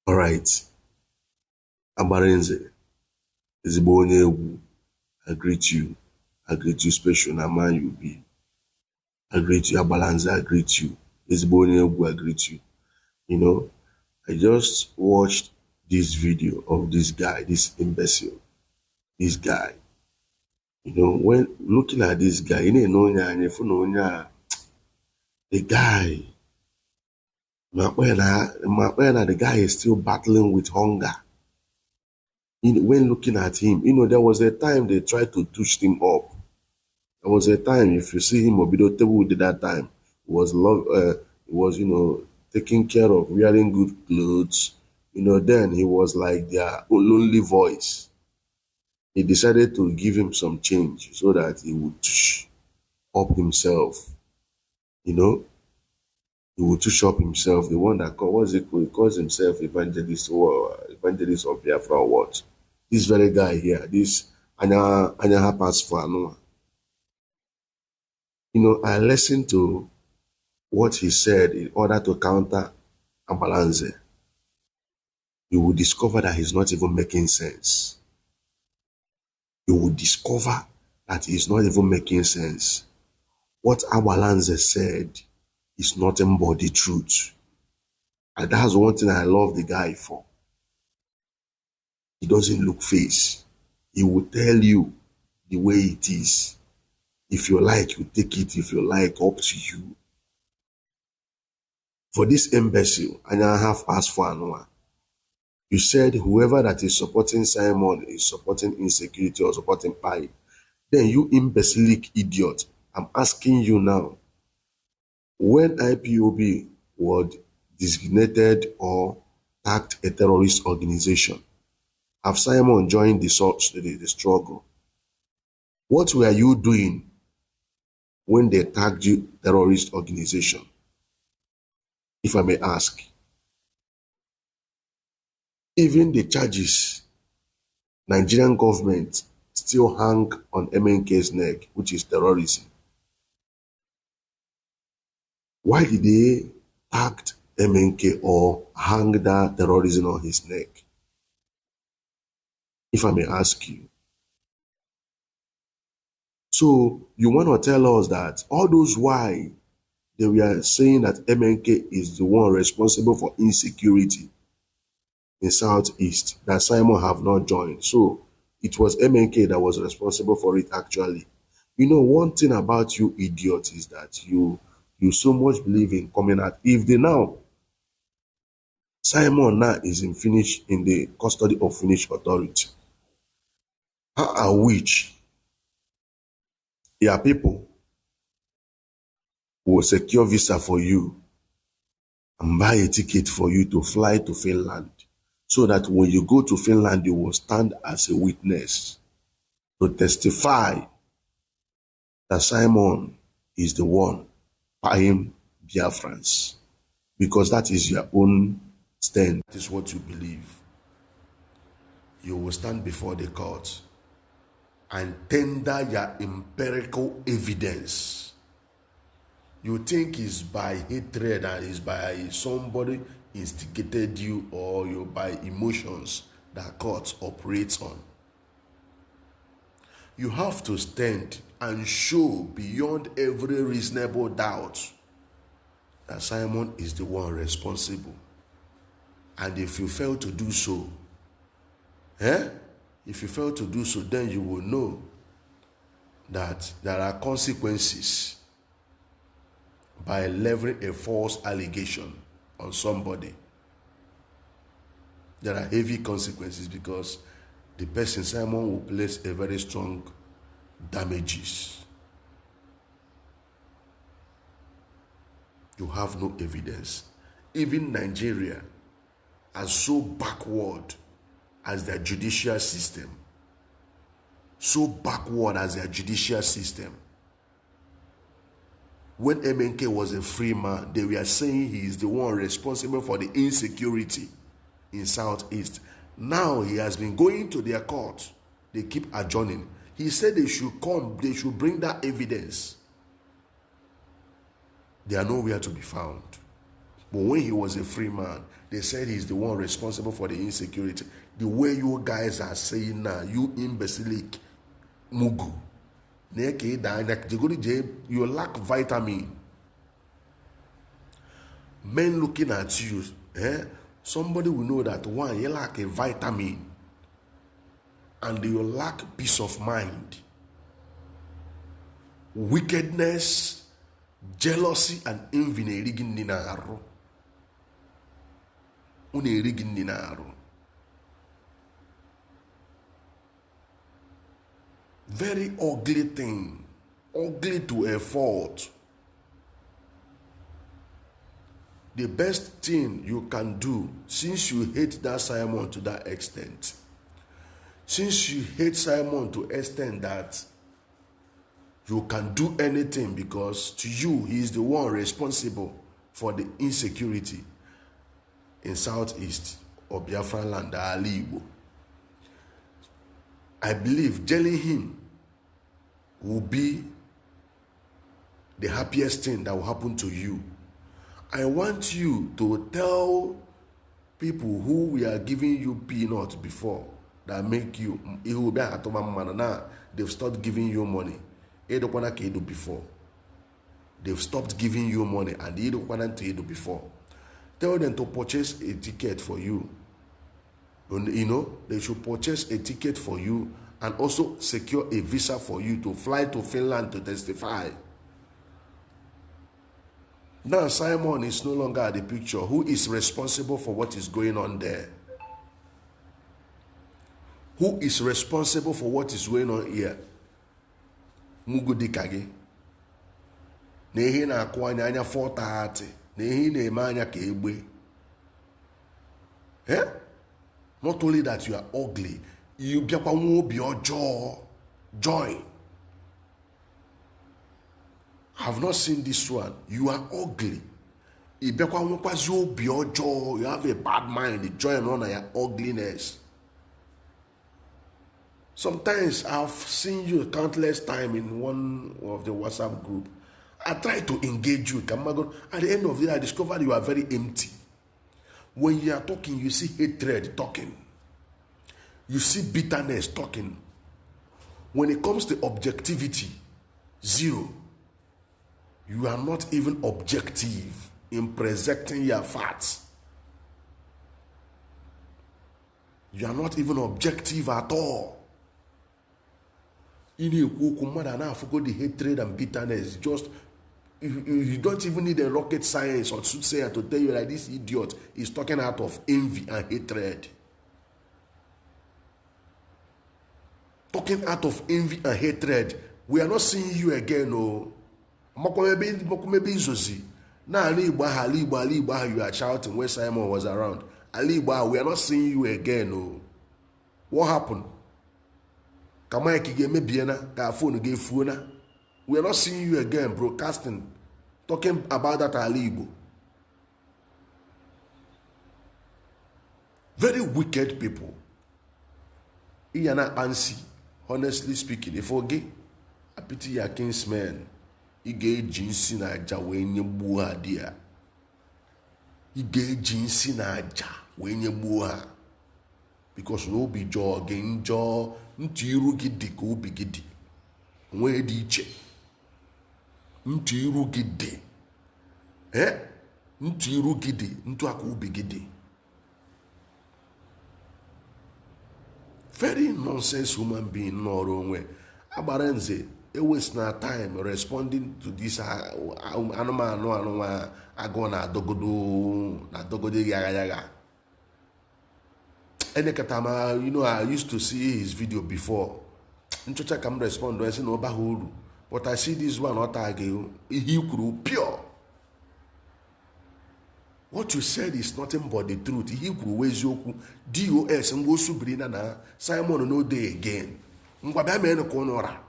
All right. Agbaranze, ezigbo onye egwu. I greet you. I greet you special na man you be. I greet you. Agbaranze, I greet you. Ezigbo onye egwu, I greet you. You know, I just watched this video of this guy, this imbecile. This guy. You know, when looking at this guy, you know, the guy, the guy is still battling with hunger. When looking at him, there was a time they tried to touch him up. There was a time, if you see him, Obido Table did that time, he was, taking care of, wearing good clothes. Then he was like their lonely voice. He decided to give him some change so that he would touch up himself. He would touch up himself. The one that he calls himself evangelist of Biafra or what? This very guy here, this Anya Pastor Anua. I listened to what he said in order to counter Agbaranze. You will discover that he's not even making sense. You will discover that he's not even making sense. What Agbaranze said is nothing but the truth. And that's one thing I love the guy for. He doesn't look face. He will tell you the way it is. If you like, you take it. If you like, up to you. For this imbecile, and I have passed for Anua, you said whoever that is supporting Simon is supporting insecurity or supporting pie. Then you imbecilic idiot, I'm asking you now, when IPOB was designated or tagged a terrorist organization, have Simon joined the struggle? What were you doing when they tagged you terrorist organization? If I may ask. Even the charges Nigerian government still hang on MNK's neck, which is terrorism. Why did they tag MNK or hang that terrorism on his neck? If I may ask you. So you want to tell us that all those why they were saying that MNK is the one responsible for insecurity in Southeast, that Simon have not joined. So it was MNK that was responsible for it actually. One thing about you idiots is that you so much believe in coming out. If they now, Simon now is in the custody of Finnish authority. How are which your people will secure visa for you and buy a ticket for you to fly to Finland, so that when you go to Finland, you will stand as a witness to testify that Simon is the one buying Biafrans, because that is your own stand. That is what you believe. You will stand before the court and tender your empirical evidence. You think it's by hatred and it's by somebody instigated you, or you by emotions that court operates on. You have to stand and show beyond every reasonable doubt that Simon is the one responsible. And if you fail to do so, if you fail to do so, then you will know that there are consequences by levying a false allegation on somebody. There are heavy consequences, because the person, Simon, will place a very strong damages. You have no evidence. Even Nigeria are so backward as their judicial system. So backward as their judicial system. When MNK was a free man, they were saying he is the one responsible for the insecurity in Southeast. Now he has been going to their court. They keep adjourning. He said they should come, they should bring that evidence. They are nowhere to be found. But when he was a free man, they said he's the one responsible for the insecurity. The way you guys are saying now, you imbecilic mugu. You lack vitamin. Men looking at you, somebody will know that one, you lack a vitamin, and you lack peace of mind. Wickedness, jealousy, and envy erigin ninaro. Unerigin ninaro. Very ugly thing, ugly to a fault. The best thing you can do, since you hate that Simon to that extent, since you hate Simon to extent that you can do anything because to you he is the one responsible for the insecurity in southeast of Biafra land, Igbo. I believe jailing him will be the happiest thing that will happen to you. I want you to tell people who we are giving you peanuts before that make you, now they've stopped giving you money. Before they've stopped giving you money and they don't want to do before. Tell them to purchase a ticket for you. You know, they should purchase a ticket for you and also secure a visa for you to fly to Finland to testify. Now Simon is no longer at the picture. Who is responsible for what is going on there? Who is responsible for what is going on here? Mugu dikage. Nehi na akwanya anya 430. Nehi na eme anya ka egbe. Not only that you are ugly, you biakwa nwobi ojo. Joy. Have not seen this one. You are ugly. You have a bad mind. Join on your ugliness. Sometimes I've seen you countless times in one of the WhatsApp group. I try to engage you. At the end of the day, I discovered you are very empty. When you are talking, you see hatred talking. You see bitterness talking. When it comes to objectivity, zero. You are not even objective in presenting your facts. You are not even objective at all. In a the hatred and bitterness, just you don't even need a rocket science or soothsayer to tell you that this idiot is talking out of envy and hatred. Talking out of envy and hatred. We are not seeing you again, no. Maybe now you are shouting when Simon was around. We are not seeing you again. No. What happened? We are not seeing you again broadcasting, talking about that Alibo. Very wicked people. Iyana Ansi, honestly speaking, if okay, I pity your kinsmen. Ige jinsi na aja wenye buha dia. Ige jinsi na aja wenye buha. Because no be jogging jaw ntiru gidi ko ubi gidi. Nwe di iche. Ntiru gidi. Ntiru gidi ntu ako ubi gidi. Very nonsense human being noro nwe. Agbaranze it was not time responding to this anuma agona dogodo na dogode yaga. Enekatama, you know, I used to see his video before. Nchocha come respond, I say no bahuru. But I see this one not argue. He could pure. What you said is nothing but the truth. He could ways yoku DOS and go subrina na Simon no day again. Ngwabame corner.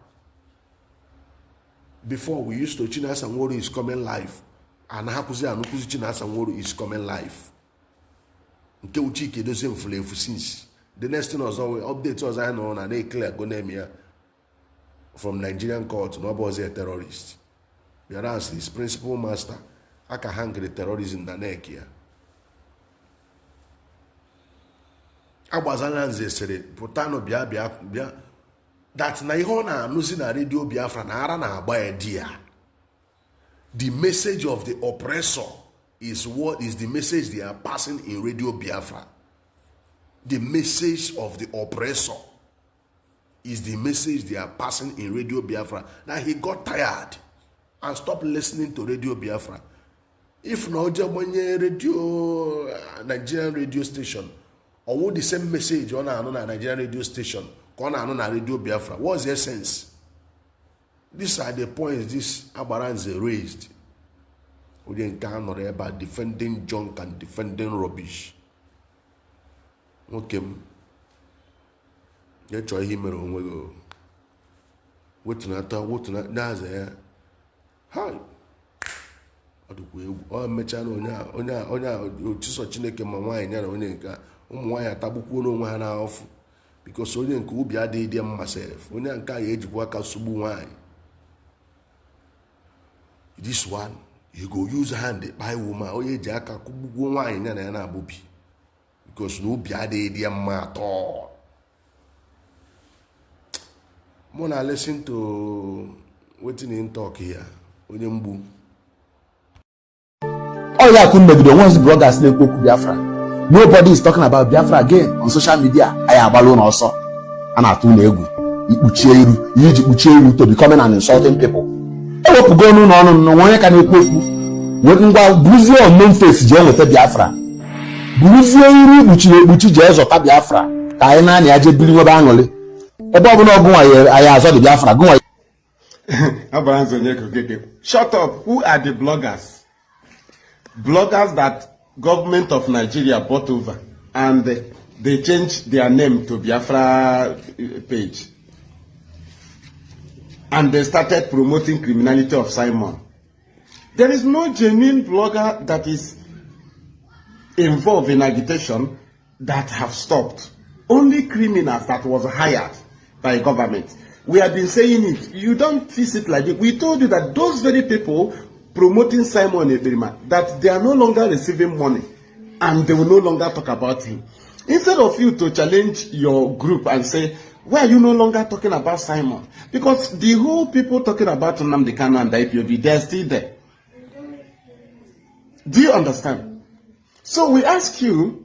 Before we used to China Sangworo is coming live. And Hakuzi and Nukuzi China Sangworo is coming live. Until Chiki doesn't flavor since. The next thing was always updates was I know and they clear Gonemia from Nigerian court. No was a terrorist. Whereas his principal master, I can hang the terrorism in the neck here. Agbaranze sere pụtanụ bịa that na ihe ọ na-anụzi na redio Biafra na ara na-agba ya di ya. The message of the oppressor is what is the message they are passing in Radio Biafra. The message of the oppressor is the message they are passing in Radio Biafra. Now he got tired and stopped listening to Radio Biafra. If not, radio Nigerian radio station, or the same message on a Nigerian radio station, on a Radio Biafra, what's the essence? These are the points this Agbaranze raised. We didn't count about defending junk and defending rubbish. Okay. You try him around. What not? That's there. Hi. Ọ mechaa na onye chiso Chineke ma nwaanyị ya na onye nke ụmụ nwaanyị atagbukwu n'onwe ha n'afọ because onye nke ubi adịghị mma sef onye nke a ejikwa aka sugbu nwaanyị. This one you go use hand by woman onye eji aka kugbugwo nwaanyị ya na ya na-abụbi because na ubi adịghị mma atọ. Mụ na listen to wetin in talk here onye mgbu. Oh yeah, couldn't be the ones bloggers they go to Biafra. Nobody is talking about Biafra again on social media. I have alone also. And I told you to becoming an insulting people. I hope go no one can you when Bruce on no face jail with Biafra. Bruce which jails of Biafra. Kaina ni aje building of annually. Above no go I saw the Biafra go. Shut up. Who are the bloggers? Bloggers that government of Nigeria bought over and they changed their name to Biafra page. And they started promoting criminality of Simon. There is no genuine blogger that is involved in agitation that have stopped. Only criminals that was hired by government. We have been saying it. You don't fix it like it. We told you that those very people promoting Simon Ebrima, that they are no longer receiving money and they will no longer talk about him. Instead of you to challenge your group and say, why are you no longer talking about Simon? Because the whole people talking about Nnamdi Kanu and the IPOB, they are still there. Do you understand? So we ask you,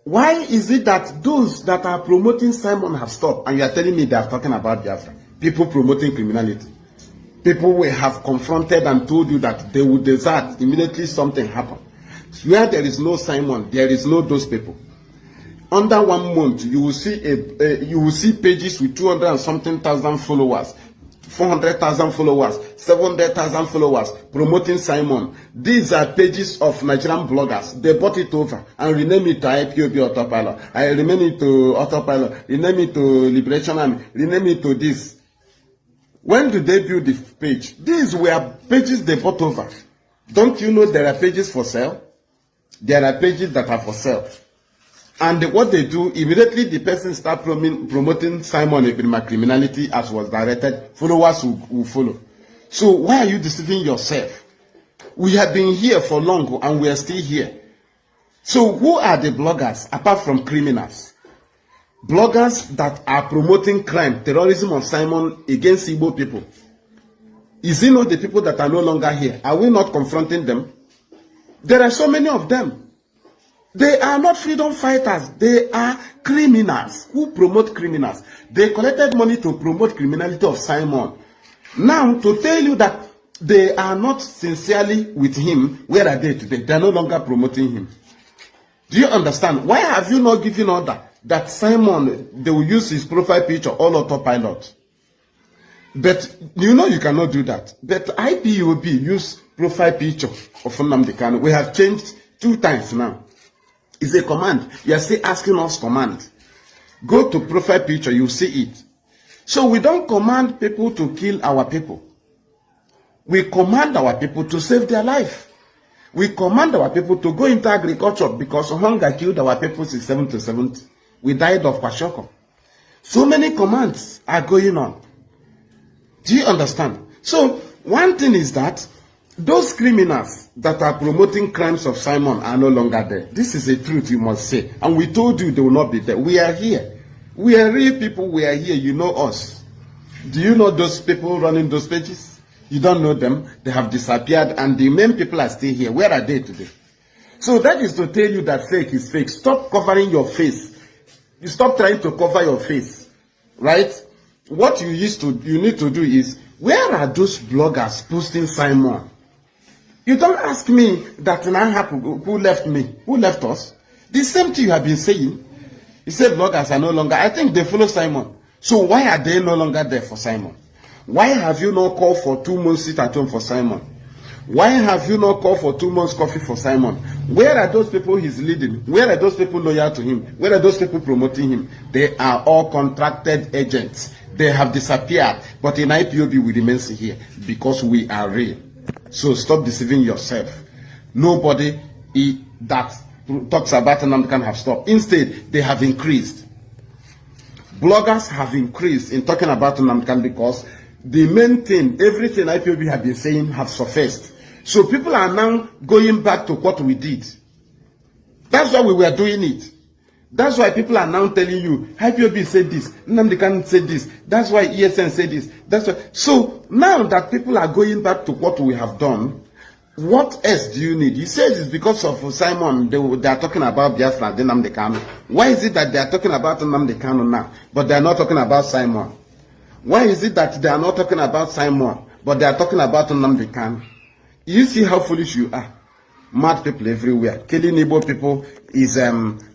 why is it that those that are promoting Simon have stopped and you are telling me they are talking about Biafra? People promoting criminality. People will have confronted and told you that they would desert immediately something happened. Where there is no Simon, there is no those people. Under 1 month, you will see pages with 200 and something thousand followers, 400,000 followers, 700,000 followers promoting Simon. These are pages of Nigerian bloggers. They bought it over and renamed it to IPOB Autopilot. I rename it to Autopilot. Rename it to Liberation Army. Rename it to this. When did they build the page? These were pages they bought over. Don't you know there are pages for sale? There are pages that are for sale. And what they do, immediately the person start promoting Simon Ebrima criminality as was directed, followers will follow. So why are you deceiving yourself? We have been here for long and we are still here. So who are the bloggers apart from criminals? Bloggers that are promoting crime, terrorism of Simon against Igbo people. Is it not the people that are no longer here? Are we not confronting them? There are so many of them. They are not freedom fighters. They are criminals who promote criminals. They collected money to promote criminality of Simon. Now, to tell you that they are not sincerely with him, where are they today? They are no longer promoting him. Do you understand? Why have you not given order that Simon, they will use his profile picture all autopilot? But you know you cannot do that. But IPOB use profile picture of Nnamdi Kanu. We have changed 2 times now. It's a command. You are still asking us command. Go to profile picture, you see it. So we don't command people to kill our people. We command our people to save their life. We command our people to go into agriculture because hunger killed our people since 70. We died of kwashiorkor. So many commands are going on. Do you understand? So one thing is that Those criminals that are promoting crimes of Simon are no longer there. This is a truth you must say. And we told you they will not be there. We are here. We are real people. We are here. You know us. Do you know those people running those pages? You don't know them. They have disappeared and the main people are still here. Where are they today? So that is to tell you that fake is fake. Stop covering your face. You stop trying to cover your face. Right? What you need to do is, where are those bloggers posting Simon? You don't ask me that now happened. Who left me? Who left us? The same thing you have been saying. You said bloggers are no longer. I think they follow Simon. So why are they no longer there for Simon? Why have you not called for 2 months sit at home for Simon? Why have you not called for 2 months coffee for Simon? Where are those people he's leading? Where are those people loyal to him? Where are those people promoting him? They are all contracted agents. They have disappeared. But in IPOB, we remain here because we are real. So stop deceiving yourself. Nobody that talks about Nnamdi Kanu have stopped. Instead, they have increased. Bloggers have increased in talking about Nnamdi Kanu because the main thing, everything IPOB have been saying have surfaced. So people are now going back to what we did. That's why we were doing it. That's why people are now telling you, IPOB said this, Nnamdi Kanu said this, that's why ESN said this, that's why. So now that people are going back to what we have done, what else do you need? You said it's because of Simon, they are talking about Biafra, then Nnamdi Kanu. Why is it that they are talking about Nnamdi Kanu now, but they are not talking about Simon? Why is it that they are not talking about Simon, but they are talking about Nnamdi Kanu? You see how foolish you are. Mad people everywhere. Killing Igbo people is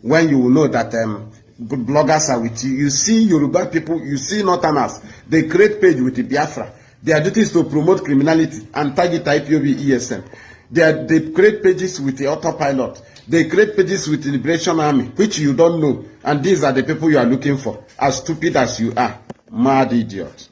when you know that good bloggers are with you. You see Yoruba people, you see Northerners. They create page with the Biafra. Their duty is to promote criminality and target IPOB ESN. They create pages with the autopilot. They create pages with the Liberation Army, which you don't know. And these are the people you are looking for. As stupid as you are. Mad idiot.